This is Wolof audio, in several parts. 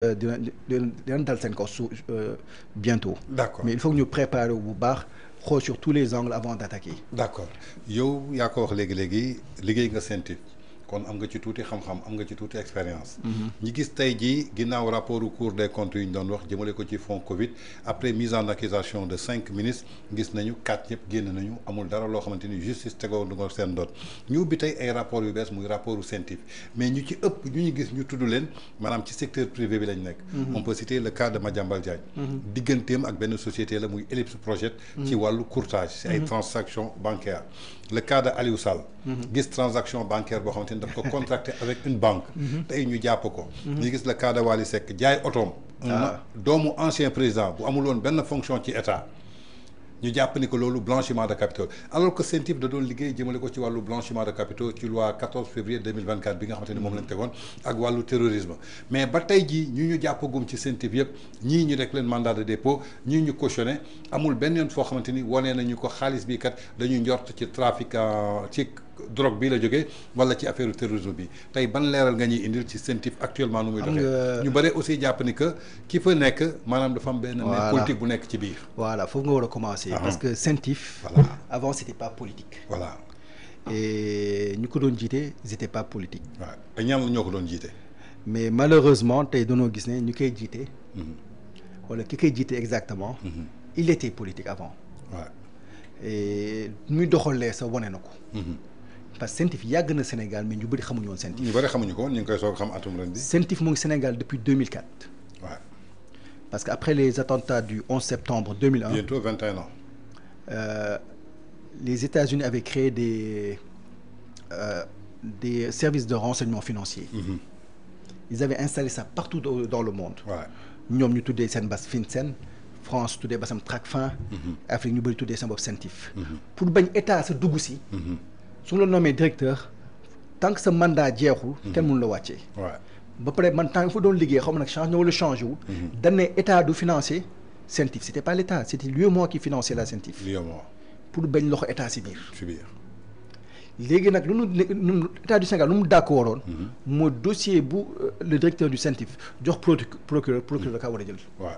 dinañ dal seen kaw bientôt. D'accord. Mais il faut que ñu préparer bu baax xool sur tous les angles avant d'attaquer. D'accord yow yaa ko wax léegi liggéey nga CENTIF kon am nga ci tuuti xam-xam am nga ci tuuti expérience. ñi gis tey jii ginnaaw rapport au Cour des comptes yu ñu doon wax jëmale ko ci fonds Covid après mise en accusation de 5 ministres gis nañu 4 yëpp génn nañu amul dara loo xamante ni justice tegoo du nga seen doot ñu ubbi tey ay rapports yu bees muy rapportu CENTIF mais ñu ci ëpp ñu gis ñu tudd leen maanaam ci secteur privé bi lañ nekk. On peut citer le cas de Madiambal Diagne. digganteem ak benn société la muy Ellipse Project. ci wàllu courtage ci ay transactions bancaires. Le cas de Aliou Sall. gis transaction bancaire boo xamante ni daf ko contracté avec une banque. tey ñu jàpp ko. ñu gis le cas de Wali Seck jaay otoom. doomu ancien président bu amul woon benn fonction ci état. ñu jàpp ni que loolu blanchiment de capitaux alors que CENTIF da doon liggéey jëmale ko ci wàllu blanchiment de capitaux ci loi 14 février 2024 bi nga xamante ni moom lañ tegoon ak wàllu terrorisme mais ba tey jii ñu jàppagum ci CENTIF yëpp ñii ñu rek leen mandat de dépôt ñii ñu cautionné amul benn yoon foo xamante ni wane nañu ko xaalis bi kat dañuy njort ci trafic ci drogue bi la jógee wala ci affaire terrorisme bi tey ban leeral nga ñuy indil ci CENTIF actuellement nu muy doxee ñu bëri aussi jàpp ni que ki fa nekk maanaam dafa am benn politique bu nekk ci biir. Voilà foofu nga war a commencer. Parce que CENTIF. Voilà. Avant c'était pas politique. Voilà. Et ñu ko doon jiite ils étaient pas politique. waaw te ñan la ñoo ko doon jiite. Mais malheureusement tey dañoo gis ne ñu koy jiite. wala ki koy jiite exactement. il était politique avant. waaw. et muy doxalee sa wane na ko. parce que CENTIF yàgg na Sénégal mais ñu bëri xamuñu woon CENTIF. ñu bëri xamuñu ko woon ñu ngi koy soog xam atum ren bi. CENTIF mu ngi Sénégal depuis 2004. waaw. parce que après les attentats du 11 septembre 2001. bientôt 21 ans. Les États-Unis avaient créé des services de renseignement financier. Ils avaient installé ça partout dans le monde. ñoom ñu tuddee seen bas FinCEN France tuddee basam TRACFIN. Afrique ñu bëri tuddee seen bopp CENTIF. pour bañ état sa dugg si. su la nommé directeur tant que sa mandat jeexul. kenn mënu la wàccee. ba pare man temps fa doon liggéey xaw ma nag change na wala changé wul. dañ ne état du financier CENTIF c'était pas l'état c'était l'UEMOA qui finançait la CENTIF. l'UEMOA. pour bañ loxo état si biir. si biir. léegi nag lu nu état du Sénégal lu mu d'accord woon. mooy dossier bu le directeur du CENTIF jox procureur da kaa war a jël. waaw.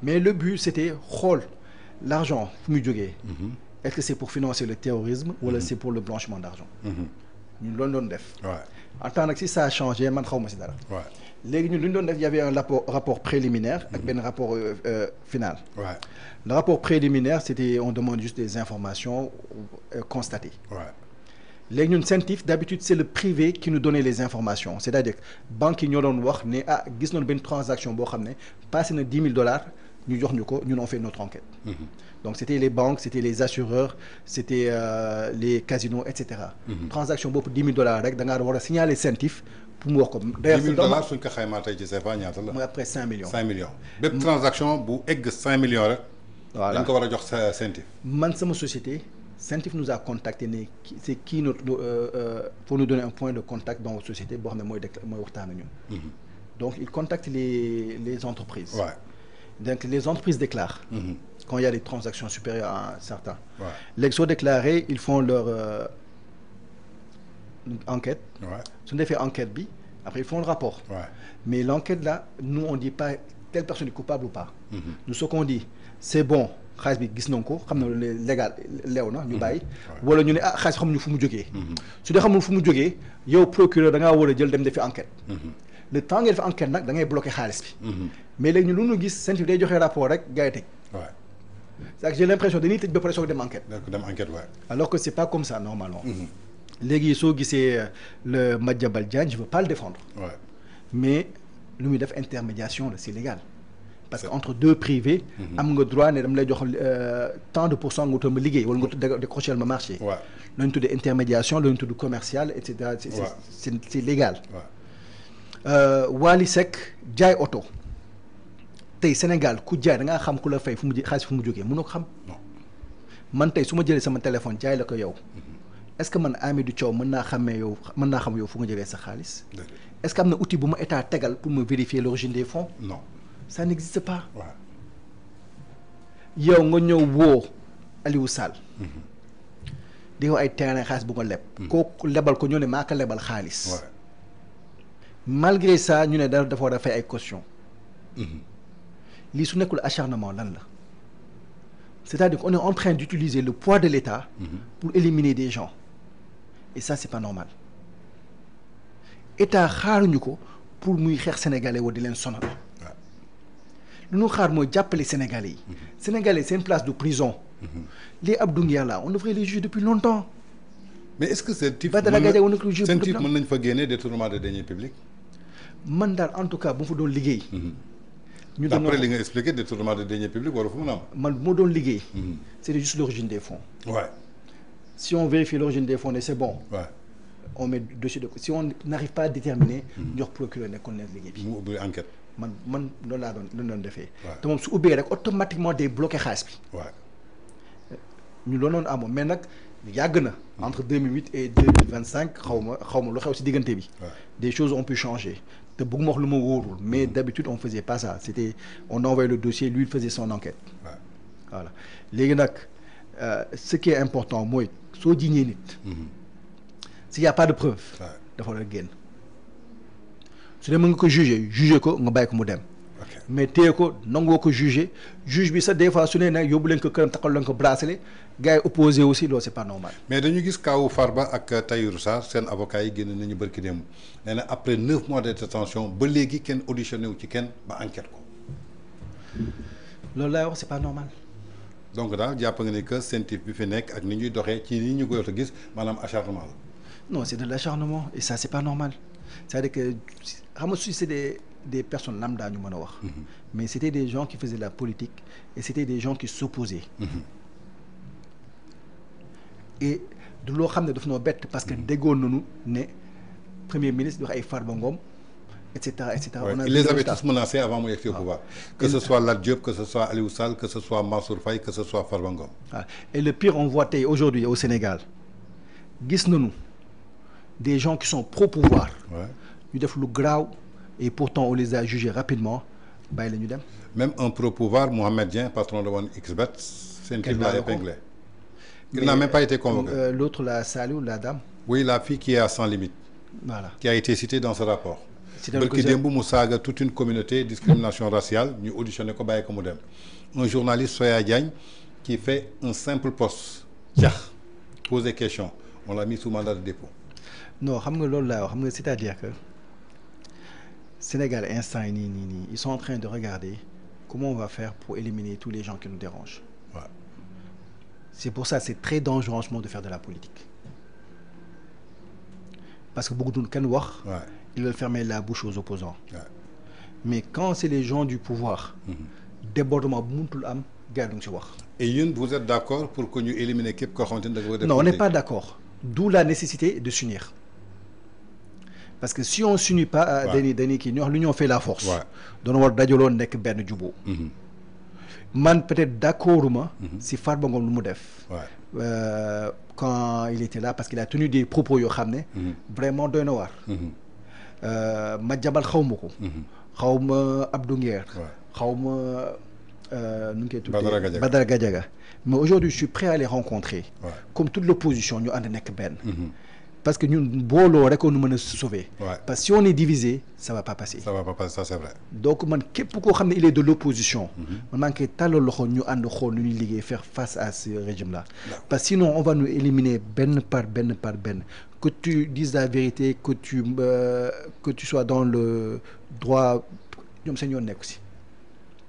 mais le but c'était xool l'argent fu muy jógee. est-ce que c'est pour financer le terrorisme wala c'est pour le blanchiment d'argent. ñun loolu doon def. en temps nag si ça a changé man xaw ma si dara. léegi ñun lu ñu doon def il y avait un rapport préliminaire ak benn rapport final. Le rapport préliminaire c'était on demande juste des informations constatées. léegi ñun CENTIF d'habitude c'est le privé qui nous donnait les informations c'est-à-dire banques yi ñoo doon wax ne gis nañu benn transaction boo xam ne passé na $10,000 ñu jox ñu ko ñun on fait notre enquête. Donc c'était les banques c'était les assureurs c'était les casinos et cetera. transaction boobu $10,000 rek da ngaa war a signaler CENTIF pour mu wax ko. $10,000 suñ ko xaymaa tey ci CFA ñaata la. mooy après 5 millions. 5 millions bépp transaction bu egg 5 millions rek. voilà dañ ko war a jox CENTIF. man sama société CENTIF nous a contacté ne c'est qui notre pour nous donner un point de contact dans votre société boo xam ne mooy waxtaan ak ñun. donc ils contactent les entreprises. Donc les entreprises déclarent. Quand il y a des transactions supérieures à un certain. léegi soo déclaré ils font leur enquête. su ñu defee enquête bi après ils font le rapport. mais l'enquête là nous on dit pas telle personne est coupable ou pas. nous ce qu'on dit c'est bon xaalis bi gis nañ ko xam na légal leew na ñu bàyyi. wala ñu ne xaalis xamuñu fu mu jógee. su dee xamul fu mu jógee yow procureur da ngaa war a jël dem defi enquête. le temps ngay def enquête nag da ngay bloquer xaalis bi. mais léegi ñu lu ñu gis CENTIF day joxe rapport rek gars yi tëj. c'est que j'ai l'impression dañuy tëj ba pare soog dem enquête. alors que c'est pas comme ça normalement. léegi soo gisee le Madiambal Diagne je veux pas le défendre. mais lu muy def intermédiation la c'est légal. parce que entre deux privés. am nga droit ne dama lay jox tant de pourcent nga wutal ma liggéey wala nga décrocher ma marché. la ñu tuddee intermédiation la ñu tudd commercial et cetera c'est légal. Wali Seck jaay oto tey Sénégal ku jaay da ngaa xam ku la fay fu mu xaalis fu mu jógee mënoo ko xam. man tey su ma jëlee sama téléphone jaay la ko yow. est-ce que man Amidou Thiaw mën naa xam yow fu nga jëlee sa xaalis. est-ce que am na outil bu ma état tegal pour me vérifier l'origine des fonds. non ça n'existe pas. yow nga ñëw woo Aliou Sall. di ko ay terrain xaalis bu ko leb. kooku lebal ko ñoo ne maa ko lebal xaalis. malgré ça ñu ne dafa war a fay ay caution lii su nekkul acharnement lan la c'est-à-dire qu'on est en train d'utiliser le poids de l'État pour éliminer des gens et ça c'est pas normal État xaaruñu ko pour muy xeex sénégalais woo di leen sonal lu ñu xaar mooy jàppale sénégalais yi sénégalais c'est une place de prison les Abdou Nguer là on devrait les juger depuis longtemps mais est-ce que seen type mën nañ fa génne détournement de deniers publics man daal en tout cas bu ma fa doon liggéey ñu doon après li nga expliqué détournement de deniers publics waru fa mën a am man bu ma doon liggéey c'était juste l'origine des fonds si on vérifie l'origine des fonds c'est bon on met dossier de si on n'arrive pas à déterminer ñu wax procureur nekkoon leen liggéey bi mu ubbi enquête man loolu laa doon defee te moom su ubbee rek automatiquement day bloqué xaalis bi ñu loolu noonu amoon mais nag yàgg na entre 2008 et 2025 xaw ma lu xew ci diggante bi des choses ont pu changer te bëgguma wax lu ma wóorul mais d'habitude on faisait pas ça c'était on envoyait le dossier lui il faisait son enquête voilà léegi nag ce qui est important mooy soo jiñee nit s'il y a pas de preuve dafa war a génn su dee mën nga ko juger ko nga bàyyi ko mu dem mais téye ko nangoo ko juge bi sax des fois su ne nag yóbbu leen ko këram taxal leen ko bracelet gars yi opposé aussi loolu c'est pas normal mais dañu gis kaawu Farba ak Tahirou Sarr seen avocat yi génn nañu bërki démb nee na après 9 mois de détention ba léegi kenn auditionné wu ci kenn ba enquête ko loolu laay wax c'est pas normal donc daal jàpp nga ni que CENTIF bi fi nekk ak ni ñuy doxee ci ni ñu koy wax gis maanaam acharnement la non c'est de l'acharnement et ça c'est pas normal c'est-à-dire que xam nga si c'est des personnes lambda ñu mën a wax mais c'était des gens qui faisaient la politique et c'était des gens qui s'opposaient et du loo xam ne daf noo bett parce que déggoon nañu ne premier ministre di wax ay Farba Ngom et cetera et cetera il les avait tous menacés avant mu yegg au pouvoir que ce soit Lat Diop que ce soit Aliou Sall que ce soit Mansour Faye que ce soit Farba Ngom et le pire on voit tey aujourd'hui au Sénégal gis nañu des gens qui sont pro-pouvoir ñu def lu graaw et pourtant on les a jugés rapidement bàyyi la ñu dem même un pro-pouvoir Mohamed Dieng patron de 1xBet CENTIF l'a épinglé il n'a même pas été convoqué l'autre la Saliou la dame oui la fille qui est à Sans Limites voilà qui a été citée dans ce rapport bërki démb mu saaga toute une communauté discrimination raciale ñu auditionné ko bàyyi ko mu dem un journaliste Soya Diagne qui fait un simple post poser question on l'a mis sous mandat de dépôt non xam nga loolu laa wax xam nga c'est-à-dire que Sénégal instant yi nii ils sont en train de regarder comment on va faire pour éliminer tous les gens qui nous dérangent c'est pour ça c'est très dangereux en ce moment de faire de la politique parce que bëggutuñ kenn wax ils veulent fermer la bouche aux opposants mais quand c'est les gens du pouvoir débordement bu mënutul am gars yi duñ ci wax et yéen vous êtes d'accord pour que ñu éliminer képp koo xamante ne non on n'est pas d'accord d'où la nécessité de s'unir parce que si on s'unit pas dañuy kii ñu wax l'union fait la force doona war dajaloo nekk benn juboo man peut-être d'accorduma si Farba Ngom lu mu def quand il était là parce qu'il a tenu des propos yoo xam ne vraiment doy na waar Madiambal xaw ma ko xaw ma Abdou Nguer xaw ma nu ngi koy tuddee Badara Gadiaga mais aujourd'hui je suis prêt à les rencontrer comme toute l'opposition ñu ànd nekk benn parce que ñun booloo rek nu mën a sauver parce que si on est divisé ça va pas passer ça c'est vrai donc man képp koo xam ne il est de l'opposition man maa ngi koy tàllal loxo ñu ànd xool nu ñuy liggéey faire face à ce régime là parce que sinon on va nous éliminer benn par benn que tu dises la vérité que tu sois dans le droit ñoom seen yoon nekk si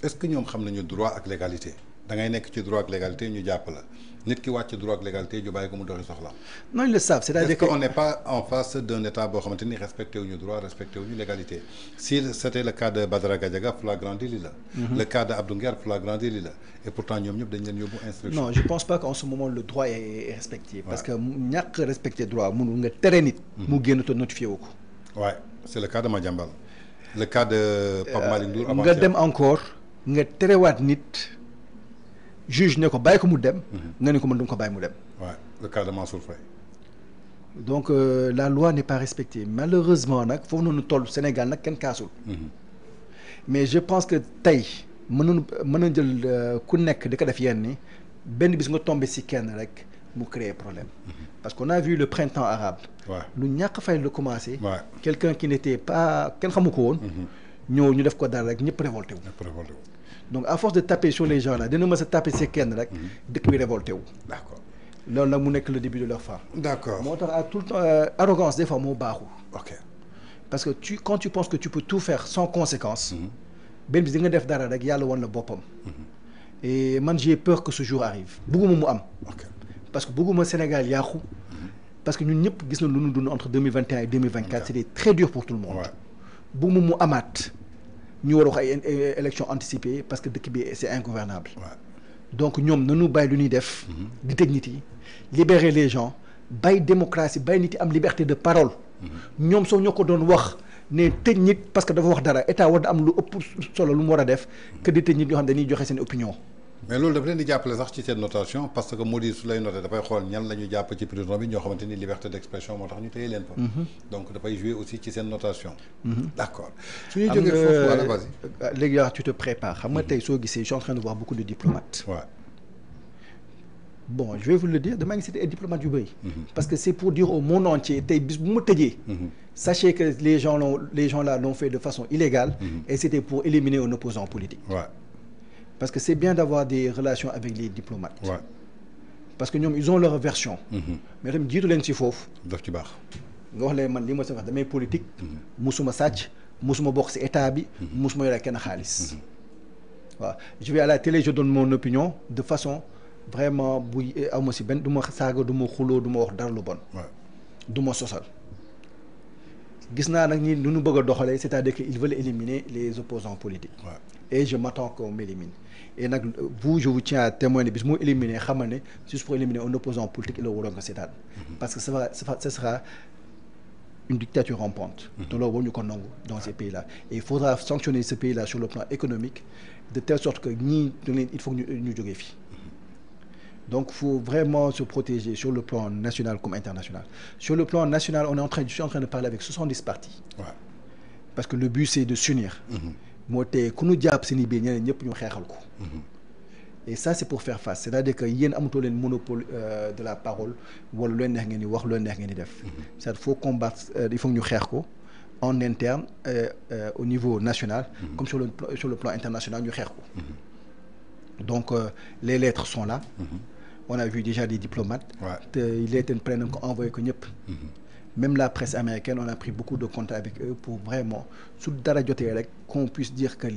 est-ce que ñoom xam nañu droit ak légalité da ngay nekk ci droit ak légalité ñu jàpp la nit ki wàcc droit ak légalité ñu bàyyi ko mu doxi soxla non ils le savent c'est-à-dire que on n'est pas en face d'un état boo xamante ni respecté wuñu droit respecté wuñu légalité si c'était le cas de Badara Gadiaga flagrant délit la le cas de Abdou Nguer flagrant délit la et pourtant ñoom ñëpp dañ leen yóbbu instruction non je pense pas qu'en ce moment le droit est respecté parce que ñàkk respecté droit mënul nga tere nit mu génn te notifié wu ko c'est le cas de Madiambal le cas de Pape Malick Ndour nga dem encore nga terewaat nit juge ne ko bàyyi ko mu dem nga ne ko mën du ko bàyyi mu dem le cas de Mansour Faye donc la loi n'est pas respectée malheureusement nag foofu noonu toll Sénégal nag kenn kaasul mais je pense que tey mën na jël ku nekk di ko def yenn ni benn bis nga tombé si kenn rek mu créer problème parce qu'on a vu le printemps arabe lu ñàkk fay la commencé. quelqu'un qui n'était pas kenn xamu ko woon. ñëw ñu def ko dara rek ñëpp révolté wu. donc à force de taper sur les gens là dina mës a taper si kenn rek dëkk bi révolté wu. d'accord loolu nag mu nekk le début de leur fin. d'accord moo tax à tout le temps arrogance des fois moo baaxul. ok parce que quand tu penses que tu peux tout faire sans conséquence. benn bis di nga def dara rek yàlla wan la boppam. et man j'ai peur que ce jour arrive bëgguma mu am. parce que bëgguma Sénégal yàqu. parce que ñun ñëpp gis na lu ñu dund entre 2021 et 2024 c'était très dur pour tout le monde. bëgguma mu amaat ñu war a wax ay élections anticipées parce que dëkk bi c'est ingouvernable. donc ñoom nañu bàyyi lu ñuy def. di tëj nit yi libérer les gens bàyyi démocratie bàyyi nit yi am liberté de parole. ñoom soo ñoo ko doon wax ne tëj nit parce que dafa wax dara état war na am lu ëpp solo lu mu war a def que di tëj nit ñoo xam dañuy joxe seen opinion. mais loolu dafa leen di jàppale sax ci seen notation parce que moo di su lay noté dafay xool ñan la ñu jàpp ci prison bi ñoo xamante ni liberté d'expression moo tax ñu téye leen fa. donc dafay jouer aussi ci seen notation. d'accord su ñuy jógee foofu à la base. léegi tu te prépares xam nga tey soo gisee je suis en train de voir beaucoup de diplomates. bon je vais vous le dire damaa ngi cité ay diplomates yu bëri. parce que c'est pour dire au monde entier tey bis bu ma tëjee. sachez que les gens là l'ont fait de façon illégale. et c'était pour éliminer un opposant politique. parce que c'est bien d'avoir des relations avec les diplomates. parce que ñoom ils ont leur version. mais tamit jiitu leen ci foofu. daf ci baax. nga wax leen man li ma sa wax damay politique. musuma sàcc musuma bokk ci état bi. musuma yore kenn xaalis. waaw je vais à la télé je donne mon opinion de façon vraiment buy awma ci benn du ma saaga du ma xuloo du ma wax dara lu bon. du ma sosal. gis naa nag ni lu ñu bëgg a doxalee c'est-à-dire que ils veulent éliminer les opposants politiques. et je m'attends qu'on m'élimine. et nag vous je vous tiens à témoigner bis mu éliminer xamal ne juste pour éliminer un opposant politique il la waroon ko seetaan. parce que ce sera une dictature rampante. te loolu war ñu ko nangu dans ces pays-là et il faudra sanctionner ce pays-là sur le plan économique de telle sorte que ñii il faut que ñu jógee fii. donc faut vraiment se protéger sur le plan national comme international. Sur le plan national je suis en train de parler avec 70 partis. parce que le but c'est de s'unir. moo tee ku ñu jàpp seen i biir ñeneen ñëpp ñu xeexal ko. et ça c'est pour faire face c'est-à-dire que yéen amatoo leen monopole de la parole wala lu leen neex ngeen di wax lu leen neex ngeen di def. c'est-à-dire faut combattre il faut ñu xeex ko en interne au niveau national. comme sur le plan international ñu xeex ko. donc les lettres sont là. on a vu déjà des diplomates. te lettres prennent nañ ko envoyé ko ñëpp. même la presse américaine on a pris beaucoup de contacts avec eux pour vraiment su dara jotee rek qu'on puisse dire que